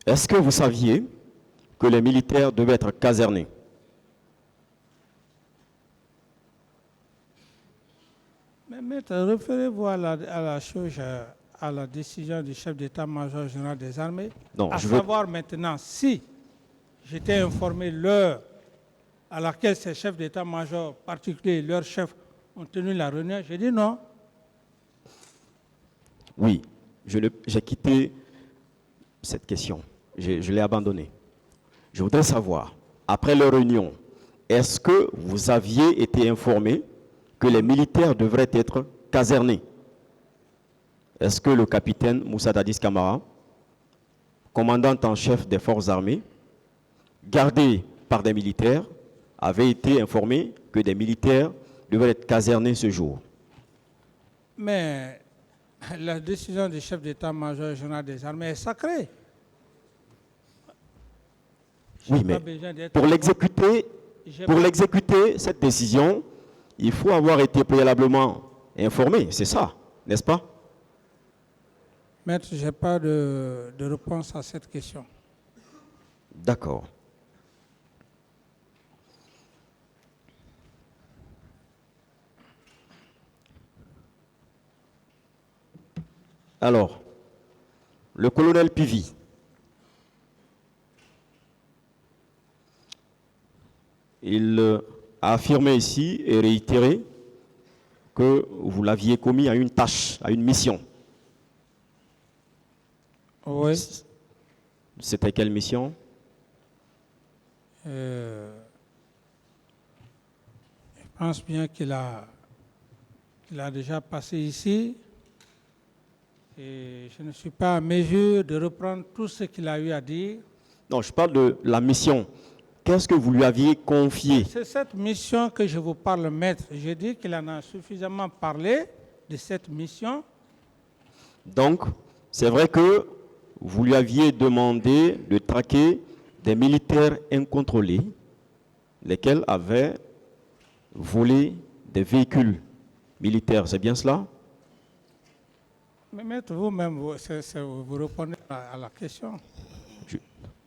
Est-ce que vous saviez que les militaires devaient être casernés? Mais maître, référez-vous à la chose, à la décision du chef d'état-major général des armées, Non, à je veux... savoir maintenant si j'étais informé l'heure à laquelle ces chefs d'état-major particuliers, leurs chefs, ont tenu la réunion. J'ai dit non. Oui, j'ai quitté cette question. Je l'ai abandonnée. Je voudrais savoir, après leur réunion, est-ce que vous aviez été informé que les militaires devraient être casernés? Est-ce que le capitaine Moussa Dadis Camara, commandant en chef des forces armées, gardé par des militaires, avait été informé que des militaires devaient être casernés ce jour? Mais la décision du chef d'état-major général des armées est sacrée. Oui, mais pour l'exécuter, cette décision, il faut avoir été préalablement informé, c'est ça, n'est-ce pas? Maître, je n'ai pas de réponse à cette question. D'accord. Alors, le colonel Pivi, il a affirmé ici et réitéré que vous l'aviez commis à une tâche, à une mission. Oui. C'était quelle mission? Je pense bien qu'il a déjà passé ici. Et je ne suis pas à mesure de reprendre tout ce qu'il a eu à dire. Non, je parle de la mission. Qu'est-ce que vous lui aviez confié? C'est cette mission que je vous parle, maître. J'ai dit qu'il en a suffisamment parlé de cette mission. Donc, c'est vrai que vous lui aviez demandé de traquer des militaires incontrôlés, lesquels avaient volé des militaires. C'est bien cela? Mais maître, vous-même, vous répondez à la question.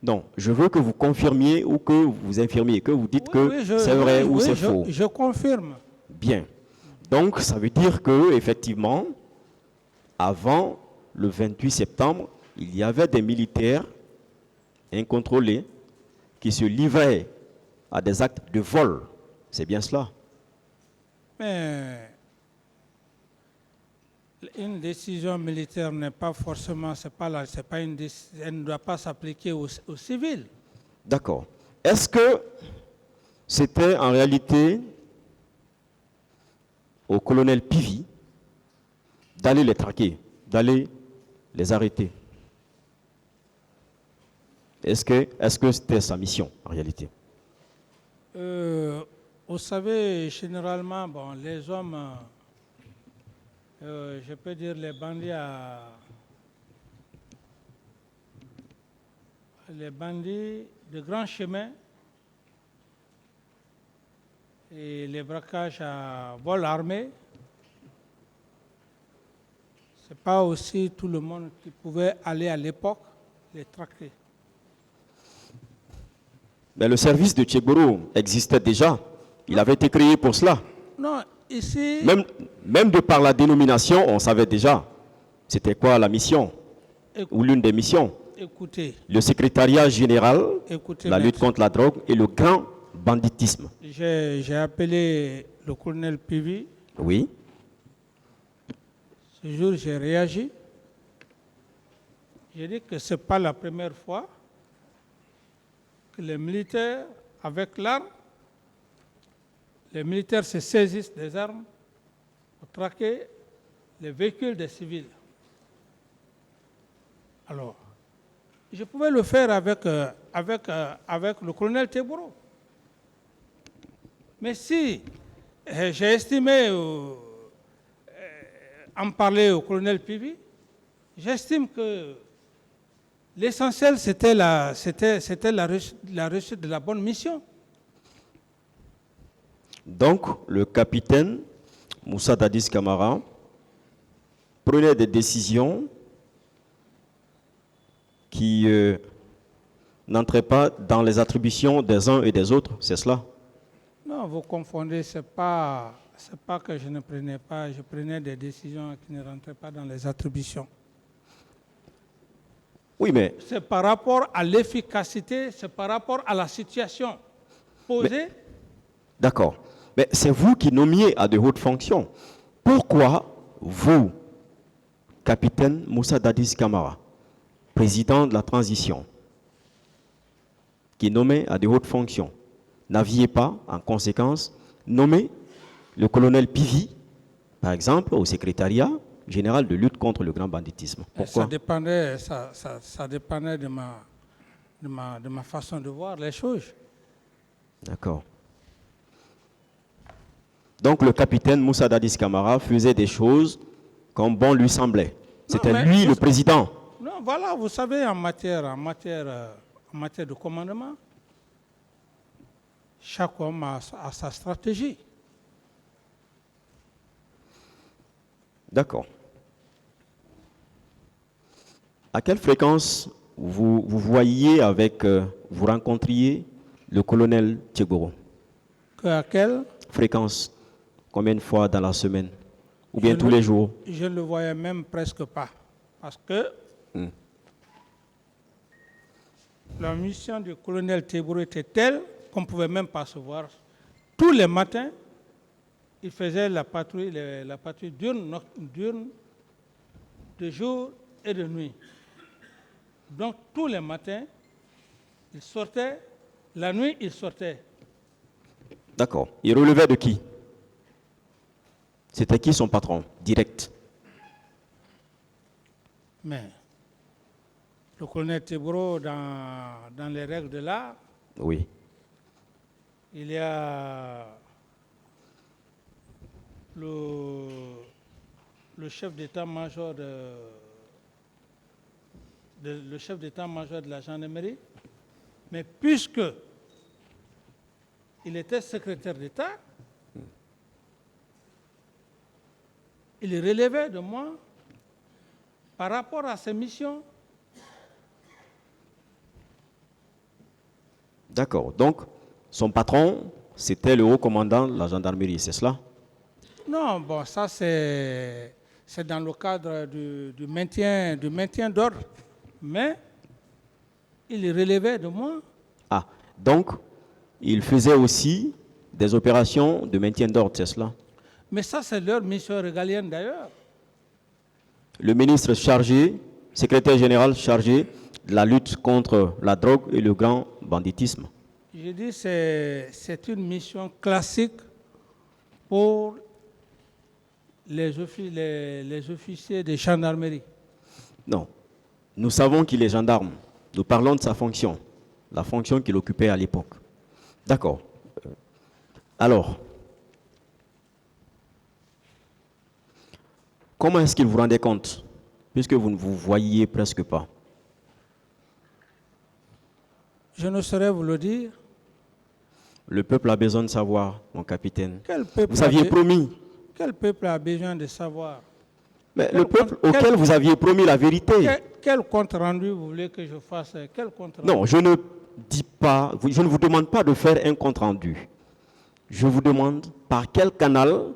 Non, je veux que vous confirmiez ou que vous infirmiez, que vous dites que c'est vrai ou c'est faux. Je confirme. Bien. Donc, ça veut dire que, effectivement, avant le 28 septembre, il y avait des militaires incontrôlés qui se livraient à des actes de vol. C'est bien cela? Mais une décision militaire n'est pas forcément, elle ne doit pas s'appliquer aux civils. D'accord. Est-ce que c'était en réalité au colonel Pivi d'aller les traquer, d'aller les arrêter? Est-ce que c'était sa mission en réalité? Vous savez, généralement, bon, les hommes, je peux dire les bandits de grands chemins et les braquages à vol armé, ce n'est pas aussi tout le monde qui pouvait aller à l'époque les traquer. Mais le service de Tchegboro existait déjà. Il avait été créé pour cela. Non, ici... Même de par la dénomination, on savait déjà c'était quoi la mission, ou l'une des missions. Écoutez. Le secrétariat général, la lutte maître, contre la drogue et le grand banditisme. J'ai appelé le colonel Pivi. Oui. Ce jour, j'ai réagi. J'ai dit que ce n'est pas la première fois que les militaires, avec l'arme, les militaires se saisissent des armes pour traquer les véhicules des civils. Alors, je pouvais le faire avec le colonel Teboro. Mais si j'ai estimé en parler au colonel Pivi, j'estime que l'essentiel, c'était la réussite de la bonne mission. Donc, le capitaine Moussa Dadis Camara prenait des décisions qui n'entrait pas dans les attributions des uns et des autres, c'est cela? Non, vous confondez, c'est pas que je ne prenais pas, je prenais des décisions qui ne rentraient pas dans les attributions. Oui, mais C'est par rapport à l'efficacité, c'est par rapport à la situation posée. d'accord. Mais c'est vous qui nommiez à de hautes fonctions. Pourquoi vous, capitaine Moussa Dadis Camara, président de la transition, qui nommait à de hautes fonctions, n'aviez pas, en conséquence, nommé le colonel Pivi, par exemple, au secrétariat général de lutte contre le grand banditisme? Pourquoi? Ça dépendait de ma façon de voir les choses. D'accord. Donc le capitaine Moussa Dadis Camara faisait des choses comme bon lui semblait. C'était mais lui le président. Non, voilà, vous savez, en matière de commandement, chaque homme a sa stratégie. D'accord. À quelle fréquence vous voyiez vous rencontriez le colonel Tchegoro? À quelle Fréquence? Combien de fois dans la semaine? Ou bien tous les jours? Je ne le voyais même presque pas. Parce que la mission du colonel Tchegoro était telle qu'on ne pouvait même pas se voir. Tous les matins, il faisait la patrouille diurne, de jour et de nuit. Donc tous les matins, il sortait, la nuit, il sortait. D'accord. Il relevait de qui? C'était qui son patron, direct? Mais le colonel Tchegoro, dans les règles de l'art, Oui. il y a le chef d'état-major le chef d'état-major de la gendarmerie, mais puisque il était secrétaire d'État, il relevait de moi par rapport à ses missions. D'accord. Donc, son patron, c'était le haut commandant de la gendarmerie, c'est cela? Non, bon, ça c'est dans le cadre du maintien d'ordre. Mais il relevait de moi. Ah, donc, il faisait aussi des opérations de maintien d'ordre, c'est cela? Mais ça, c'est leur mission régalienne d'ailleurs. Le ministre chargé, secrétaire général chargé de la lutte contre la drogue et le grand banditisme. Je dis que c'est une mission classique pour les officiers de gendarmerie. Non. Nous savons qu'il est gendarme. Nous parlons de sa fonction, la fonction qu'il occupait à l'époque. D'accord. Alors, comment est-ce qu'il vous rendait compte, puisque vous ne vous voyiez presque pas? Je ne saurais vous le dire. Le peuple a besoin de savoir, mon capitaine. Vous aviez promis. Quel peuple a besoin de savoir? Mais le peuple auquel vous aviez promis la vérité. Quel compte rendu vous voulez que je fasse? Quel compte rendu? Non, je ne dis pas, je ne vous demande pas de faire un compte rendu. Je vous demande par quel canal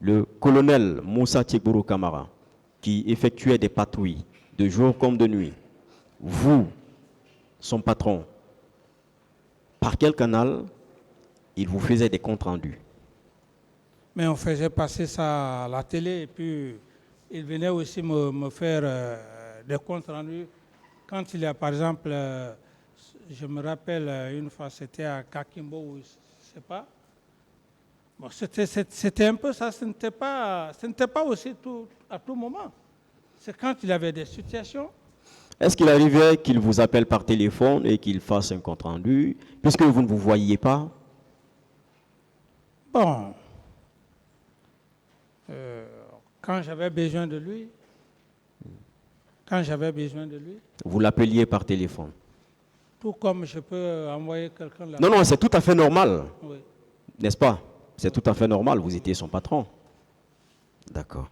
le colonel Moussa Tchegoro Camara, qui effectuait des patrouilles de jour comme de nuit, vous, son patron, par quel canal il vous faisait des comptes rendus? Mais on faisait passer ça à la télé et puis il venait aussi me faire des comptes rendus. Quand il y a, par exemple, je me rappelle une fois, c'était à Kakimbo, ou je ne sais pas. Bon, c'était un peu ça, ce n'était pas aussi à tout moment. C'est quand il y avait des situations. Est-ce qu'il arrivait qu'il vous appelle par téléphone et qu'il fasse un compte rendu, puisque vous ne vous voyiez pas? Bon. Quand j'avais besoin de lui, vous l'appeliez par téléphone? Tout comme je peux envoyer quelqu'un là. Non, c'est tout à fait normal. Oui. N'est-ce pas? C'est tout à fait normal, vous étiez son patron. D'accord.